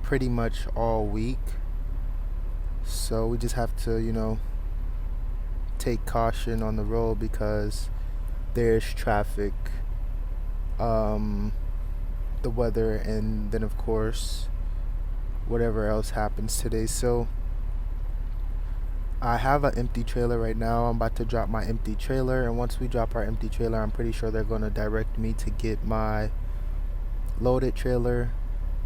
pretty much all week. So we just have to, take caution on the road because there's traffic, um, the weather, and then, of course, whatever else happens today. So I have an empty trailer right now. I'm about to drop my empty trailer, and once we drop our empty trailer, I'm pretty sure they're going to direct me to get my loaded trailer,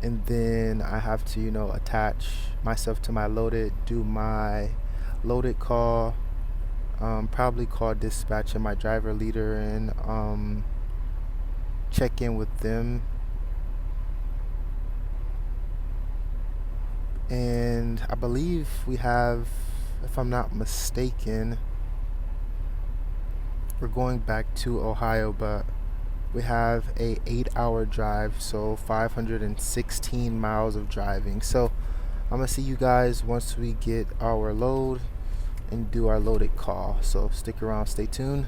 and then I have to, attach myself to my loaded, do my loaded call, probably call dispatch and my driver leader, and check in with them. And I believe we have, if I'm not mistaken, we're going back to Ohio, but we have a 8-hour drive, so 516 miles of driving. So I'm gonna see you guys once we get our load and do our loaded call. So stick around, stay tuned.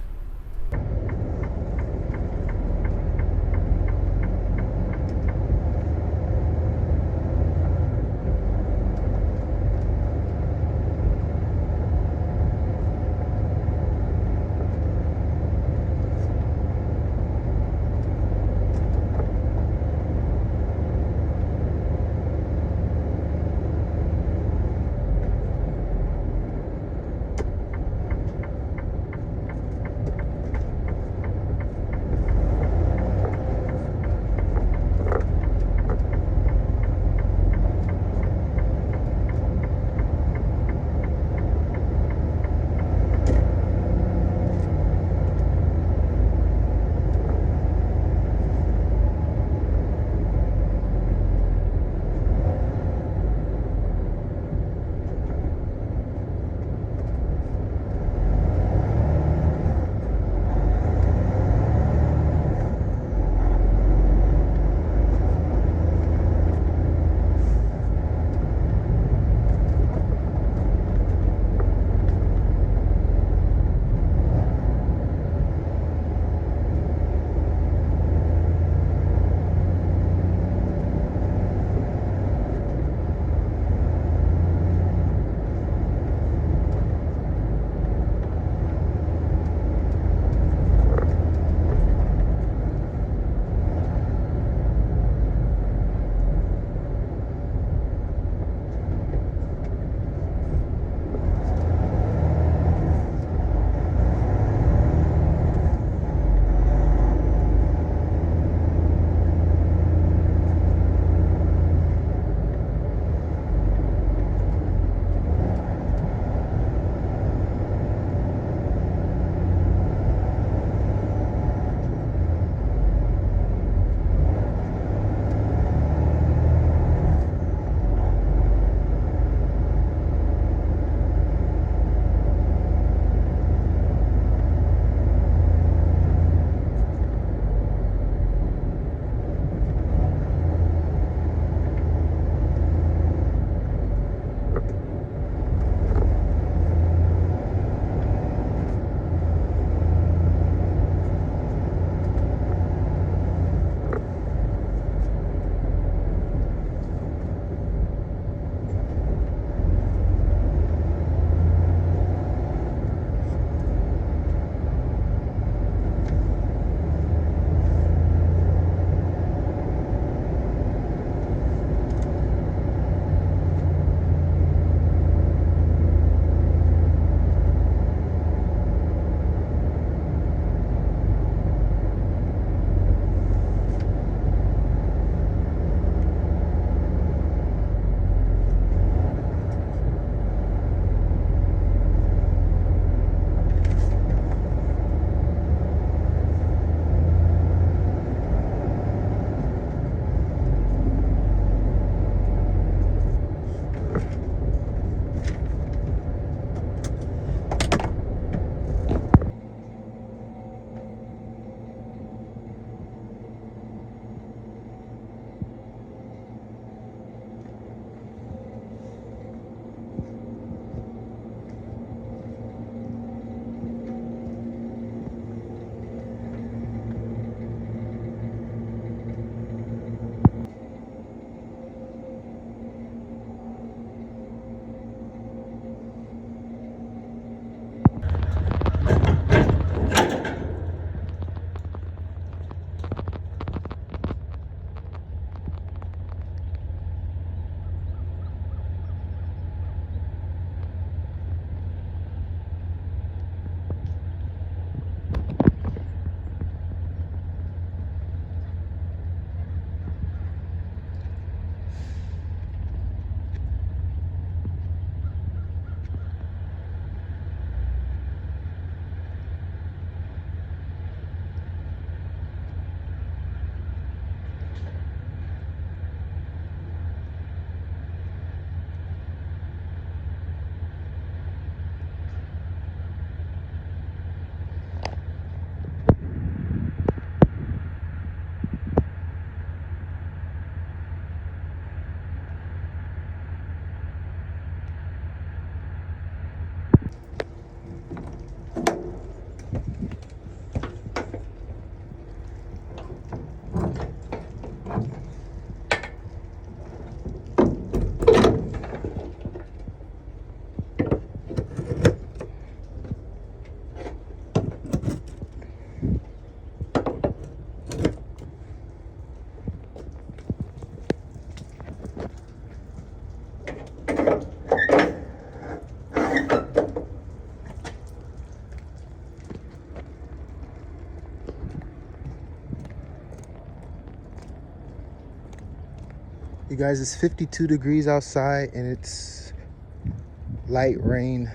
You guys, it's 52 degrees outside and it's light rain.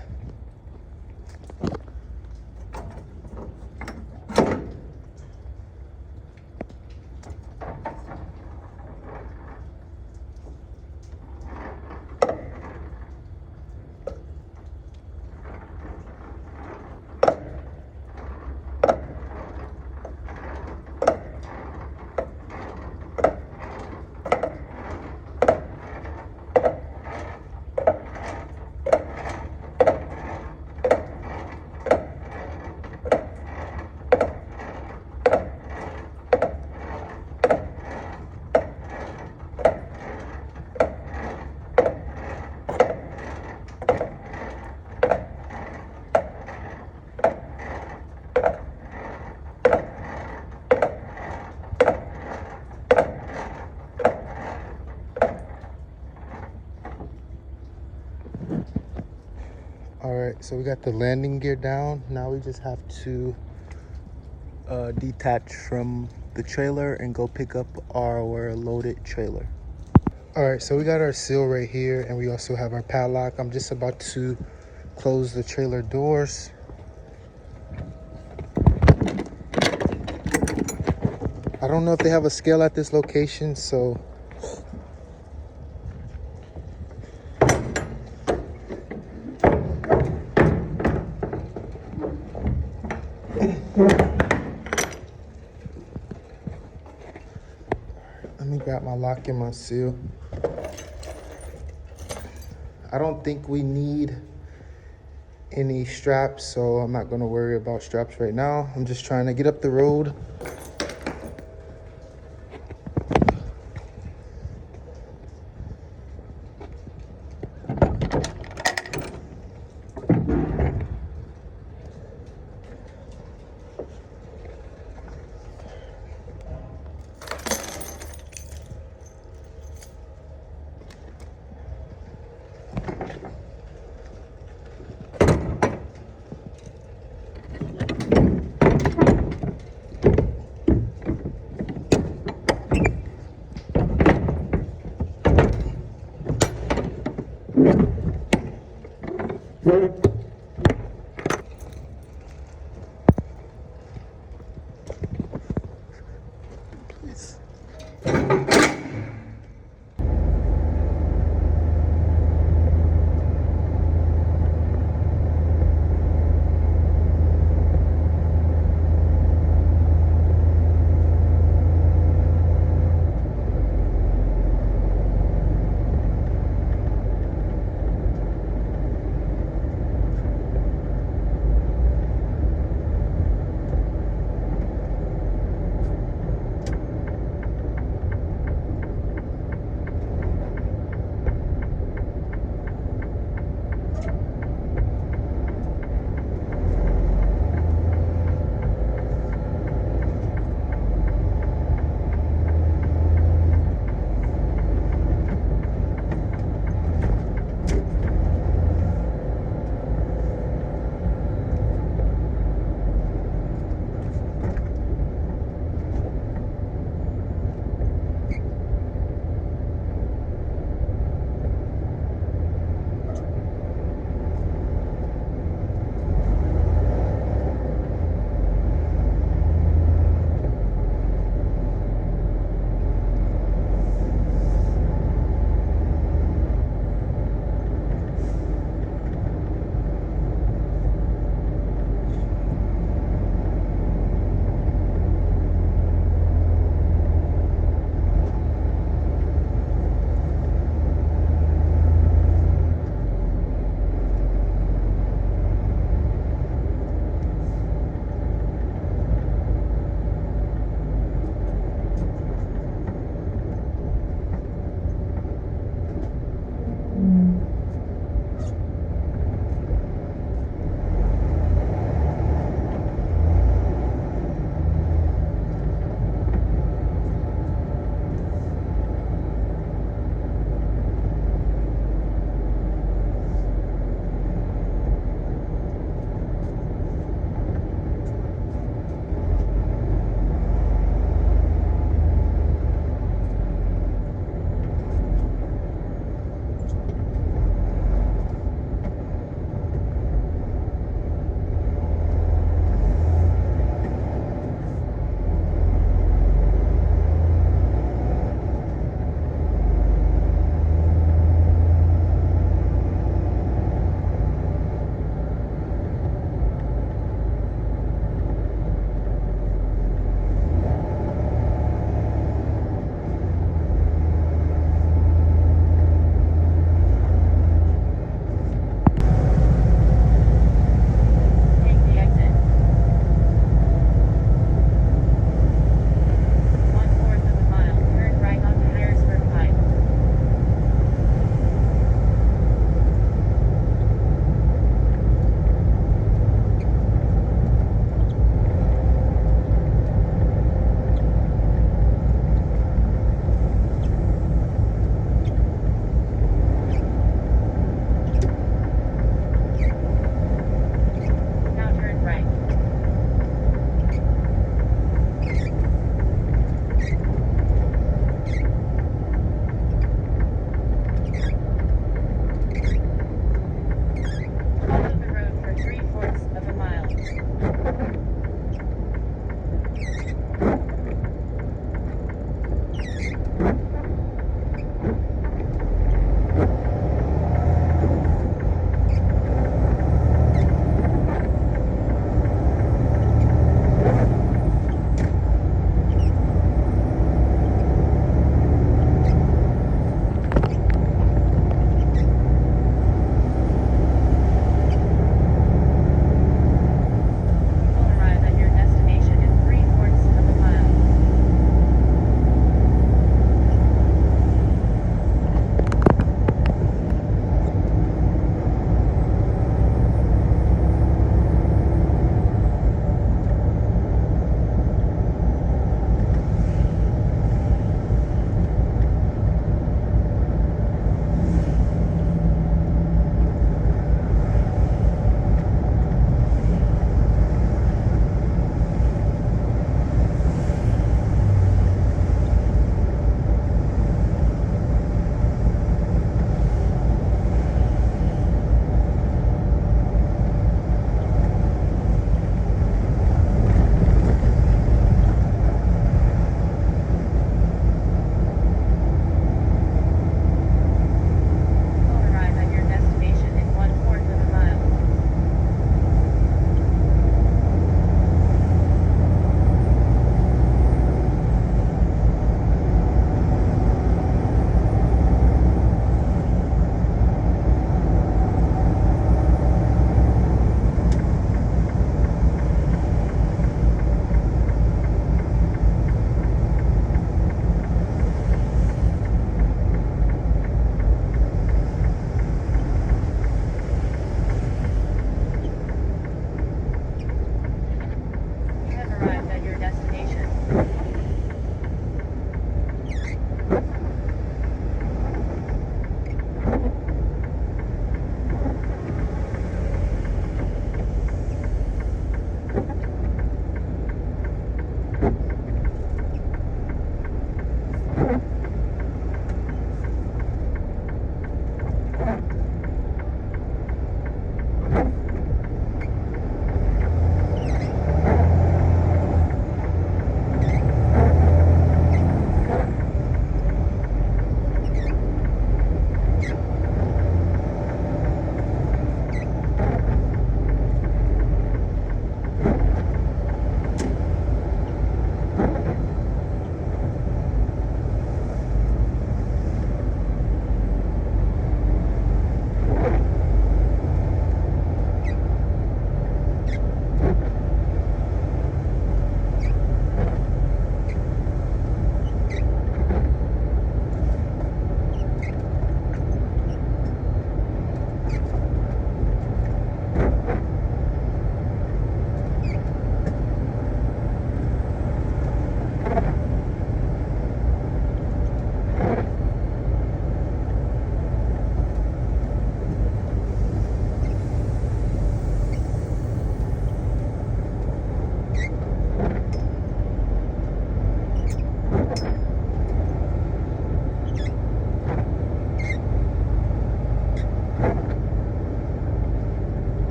All right, so we got the landing gear down. Now we just have to detach from the trailer and go pick up our loaded trailer. All right, so we got our seal right here and we also have our padlock. I'm just about to close the trailer doors. I don't know if they have a scale at this location, so let me grab my lock and my seal. I don't think we need any straps, so I'm not gonna worry about straps right now. I'm just trying to get up the road. Please.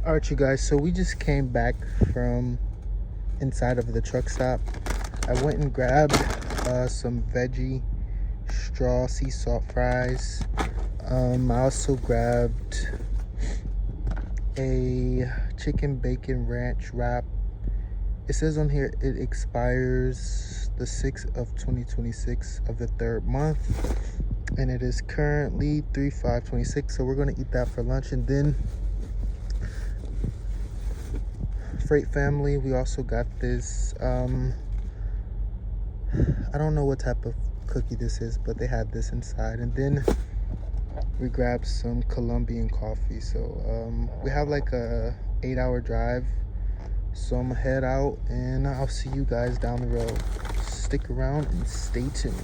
Alright, you guys, so we just came back from inside of the truck stop. I went and grabbed some veggie straw sea salt fries. I also grabbed a chicken bacon ranch wrap. It says on here it expires the 6th of 2026 of the 3rd month, and it is currently 3/5/26. So we're gonna eat that for lunch. And then Freight family, we also got this I don't know what type of cookie this is, but they had this inside. And then we grabbed some Colombian coffee. So we have like a 8-hour drive, so I'm gonna head out and I'll see you guys down the road. Stick around and stay tuned.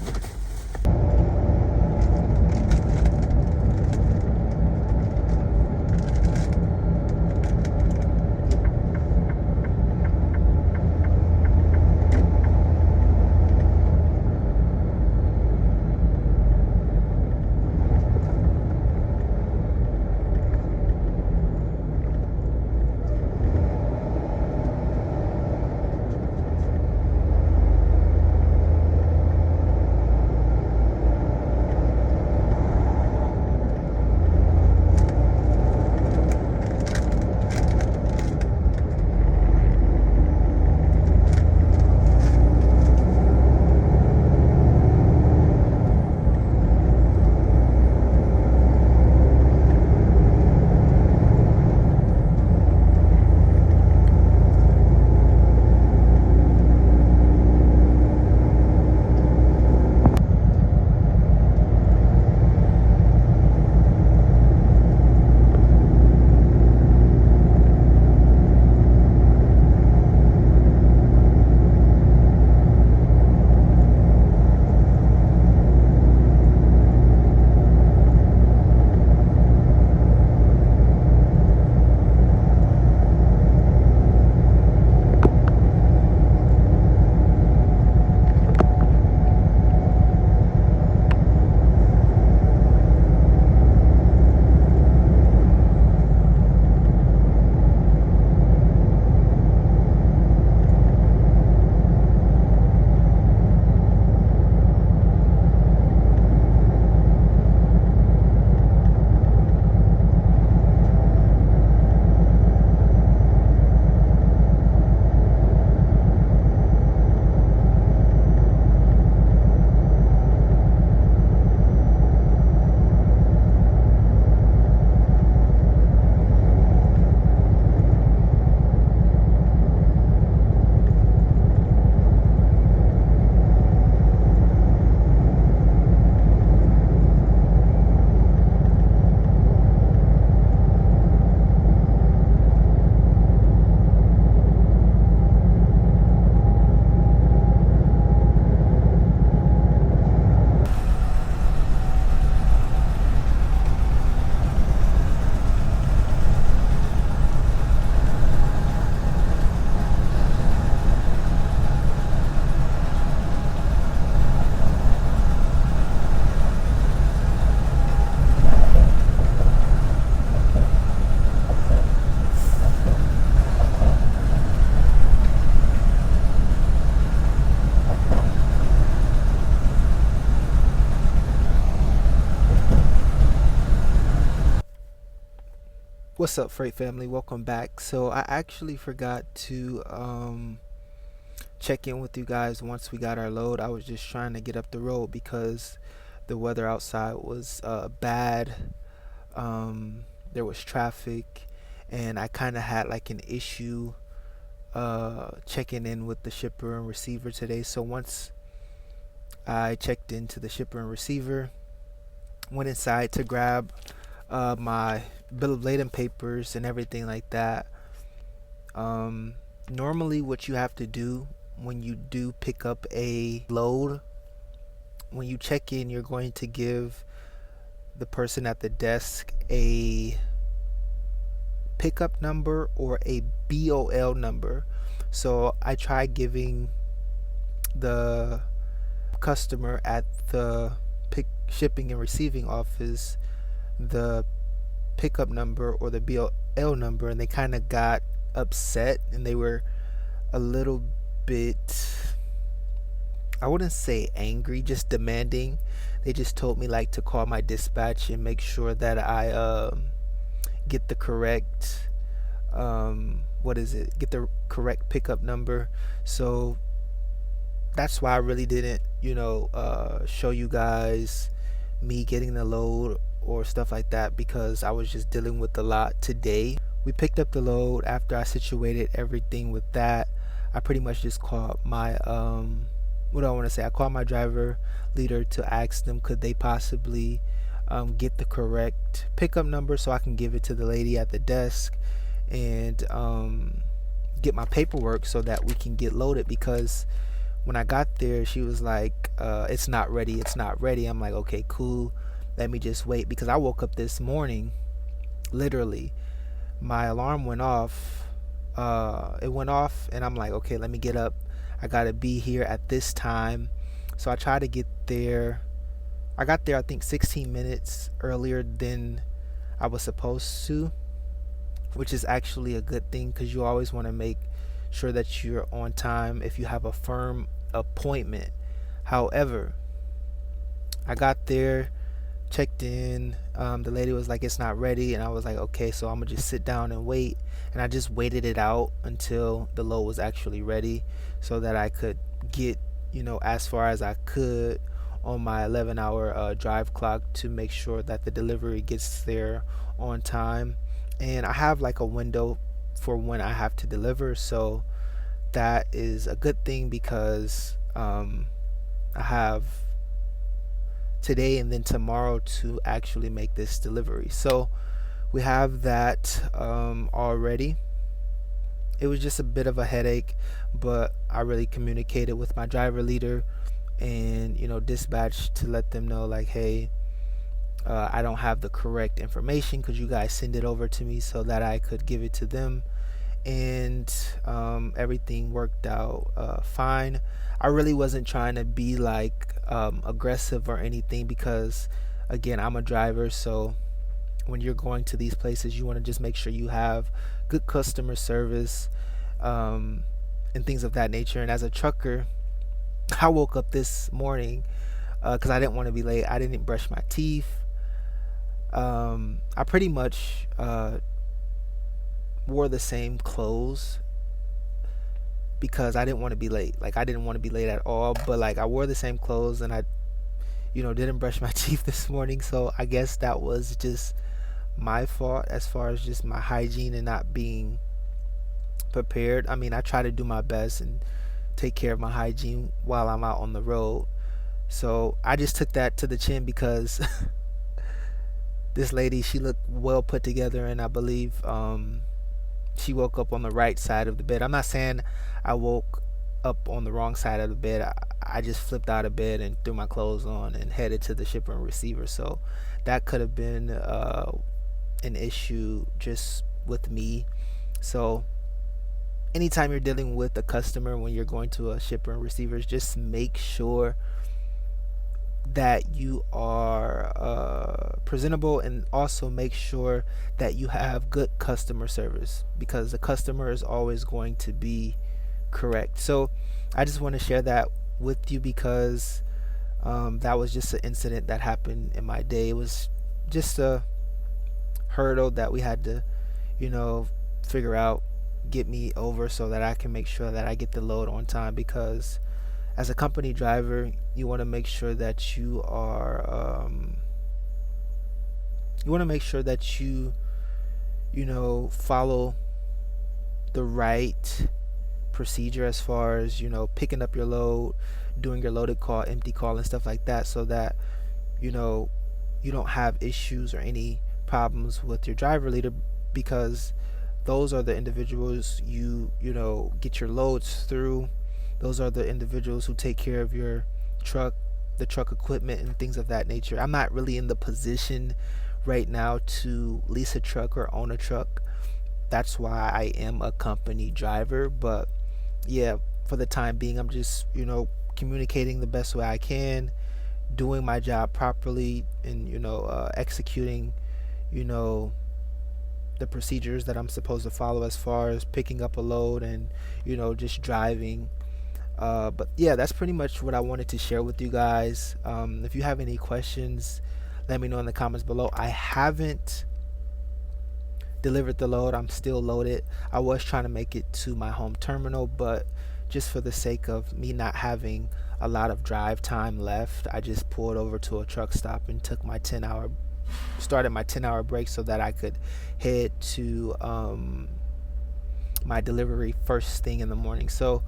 What's up, Freight Family? Welcome back. So I actually forgot to check in with you guys once we got our load. I was just trying to get up the road because the weather outside was bad. There was traffic, and I kind of had like an issue checking in with the shipper and receiver today. So once I checked into the shipper and receiver, went inside to grab my bill of lading papers and everything like that. Normally, what you have to do when you do pick up a load, when you check in, you're going to give the person at the desk a pickup number or a BOL number. So I tried giving the customer at the shipping and receiving office the pickup number or the BOL number, and they kind of got upset, and they were a little bit, I wouldn't say angry, just demanding. They just told me like to call my dispatch and make sure that I get the correct get the correct pickup number. So that's why I really didn't show you guys me getting the load or stuff like that, because I was just dealing with a lot today. We picked up the load. After I situated everything with that, I pretty much just called my what do I want to say? I called my driver leader to ask them could they possibly get the correct pickup number so I can give it to the lady at the desk and get my paperwork so that we can get loaded. Because when I got there, she was like, it's not ready, it's not ready. I'm like, okay, cool, let me just wait. Because I woke up this morning, literally, my alarm went off. It went off, and I'm like, okay, let me get up. I gotta be here at this time. So I tried to get there. I got there, I think, 16 minutes earlier than I was supposed to, which is actually a good thing because you always want to make sure that you're on time if you have a firm appointment. However, I got there, checked in, the lady was like, it's not ready, and I was like, okay, so I'm gonna just sit down and wait. And I just waited it out until the load was actually ready so that I could get as far as I could on my 11-hour drive clock to make sure that the delivery gets there on time. And I have like a window for when I have to deliver, so that is a good thing because I have today and then tomorrow to actually make this delivery. So we have that already. It was just a bit of a headache, but I really communicated with my driver leader and dispatch to let them know like, hey, I don't have the correct information. Could you guys send it over to me so that I could give it to them? And everything worked out fine. I really wasn't trying to be like aggressive or anything because, again, I'm a driver. So when you're going to these places, you want to just make sure you have good customer service and things of that nature. And as a trucker, I woke up this morning because I didn't want to be late. I didn't brush my teeth. I pretty much wore the same clothes because I didn't want to be late. Like, I didn't want to be late at all, but like I wore the same clothes and I didn't brush my teeth this morning. So I guess that was just my fault as far as just my hygiene and not being prepared. I mean, I try to do my best and take care of my hygiene while I'm out on the road. So I just took that to the chin because this lady, she looked well put together, and I believe she woke up on the right side of the bed. I'm not saying I woke up on the wrong side of the bed. I just flipped out of bed and threw my clothes on and headed to the shipper and receiver. So that could have been an issue just with me. So anytime you're dealing with a customer when you're going to a shipper and receiver, just make sure that you are presentable, and also make sure that you have good customer service because the customer is always going to be correct. So I just want to share that with you because that was just an incident that happened in my day. It was just a hurdle that we had to you know, figure out, get me over so that I can make sure that I get the load on time. Because as a company driver, you want to make sure that you want to make sure that follow the right procedure as far as picking up your load, doing your loaded call, empty call, and stuff like that, so that you know you don't have issues or any problems with your driver leader, because those are the individuals get your loads through. Those are the individuals who take care of your truck, the truck equipment, and things of that nature. I'm not really in the position right now to lease a truck or own a truck. That's why I am a company driver. But yeah, for the time being, I'm just communicating the best way I can, doing my job properly, and executing you know the procedures that I'm supposed to follow as far as picking up a load and just driving. But yeah, that's pretty much what I wanted to share with you guys. If you have any questions, let me know in the comments below. I haven't delivered the load. I'm still loaded. I was trying to make it to my home terminal, but just for the sake of me not having a lot of drive time left, I just pulled over to a truck stop and took my 10-hour break so that I could head to my delivery first thing in the morning. So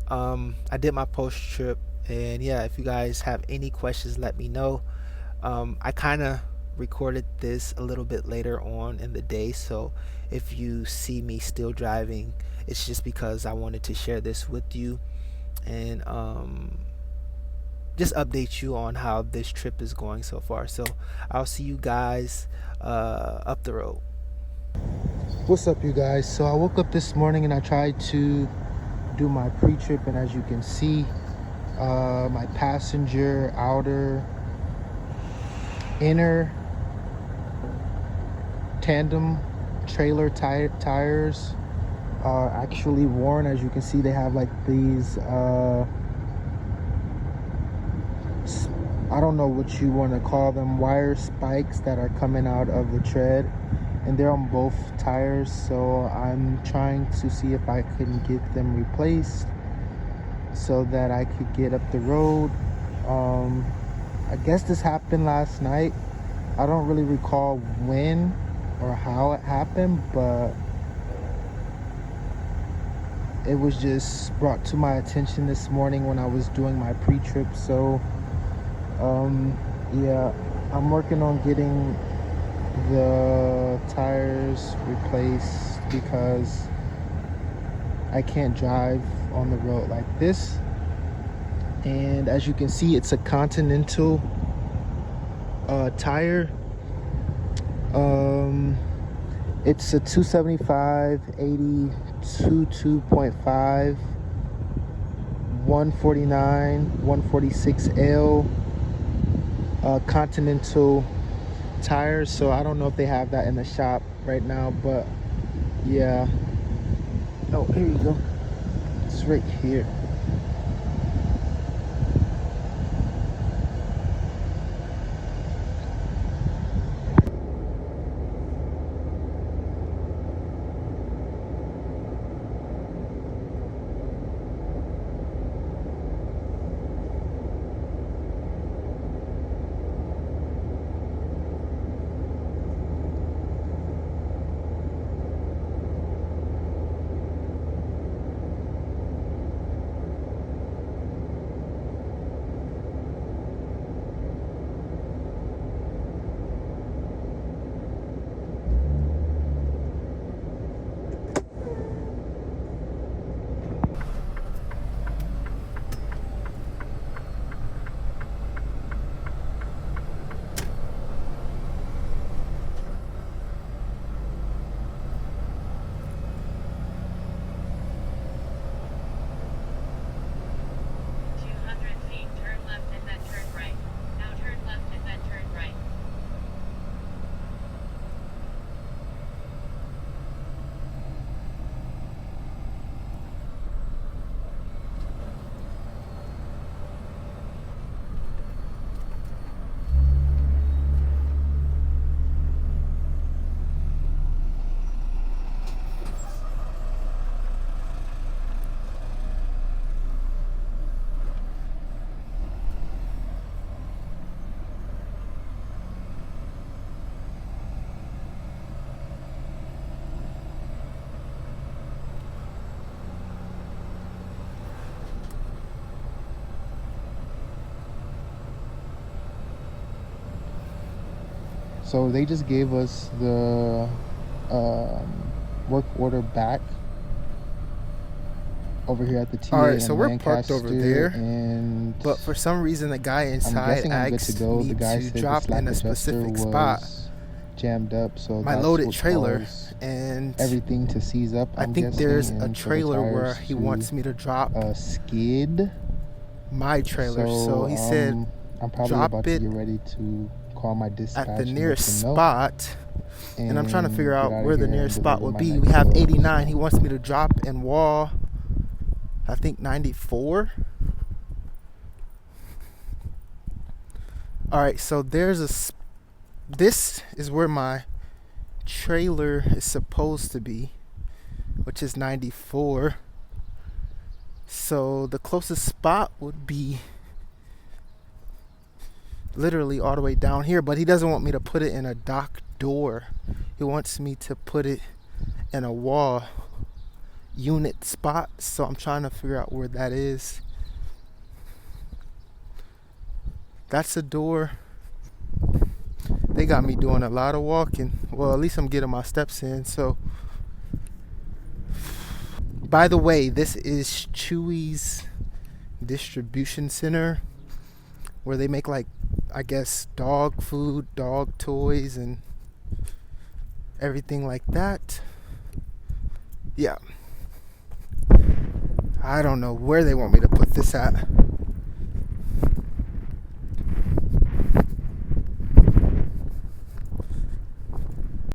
I did my post trip, and yeah, if you guys have any questions, let me know. I kind of recorded this a little bit later on in the day, so if you see me still driving, it's just because I wanted to share this with you and just update you on how this trip is going so far. So I'll see you guys up the road. What's up, you guys? So I woke up this morning and I tried to do my pre-trip, and as you can see, my passenger outer inner tandem trailer tires are actually worn. As you can see, they have like these I don't know what you want to call them, wire spikes that are coming out of the tread, and they're on both tires. So I'm trying to see if I can get them replaced so that I could get up the road. I guess this happened last night. I don't really recall when or how it happened, but it was just brought to my attention this morning when I was doing my pre-trip. So yeah, I'm working on getting the tires replaced because I can't drive on the road like this. And as you can see, it's a Continental tire. It's a 275 80 2.5 149 146L Continental tires. So I don't know if they have that in the shop right now, but yeah. Oh, here you go. It's right here. So they just gave us the work order back over here at the TA Alright, so in we're parked over Lancaster, there, and but for some reason the guy I'm inside guessing I'm good to asked go. me The guy to said the drop in slack a adjuster specific spot, was jammed up, so my that's loaded what trailer, caused and everything to seize up, I I'm think guessing, there's a and for the trailer where tires he to wants me to drop skid. my trailer. So So he said I'm probably drop about to it get ready to call my at the dispatch and let nearest them know spot, and I'm trying to figure and get out out of where the here and nearest spot deliver would my be. We next have load. 89. He So wants me to drop in wall, I think 94. Alright, so this is where my trailer is supposed to be, which is 94. So the closest spot would be literally all the way down here, but he doesn't want me to put it in a dock door. He wants me to put it in a wall unit spot, so I'm trying to figure out where that is. That's a door. They got me doing a lot of walking. Well, at least I'm getting my steps in. So, by the way, this is Chewy's distribution center, where they make, like, I guess dog food, dog toys, and everything like that. Yeah, I don't know where they want me to put this at.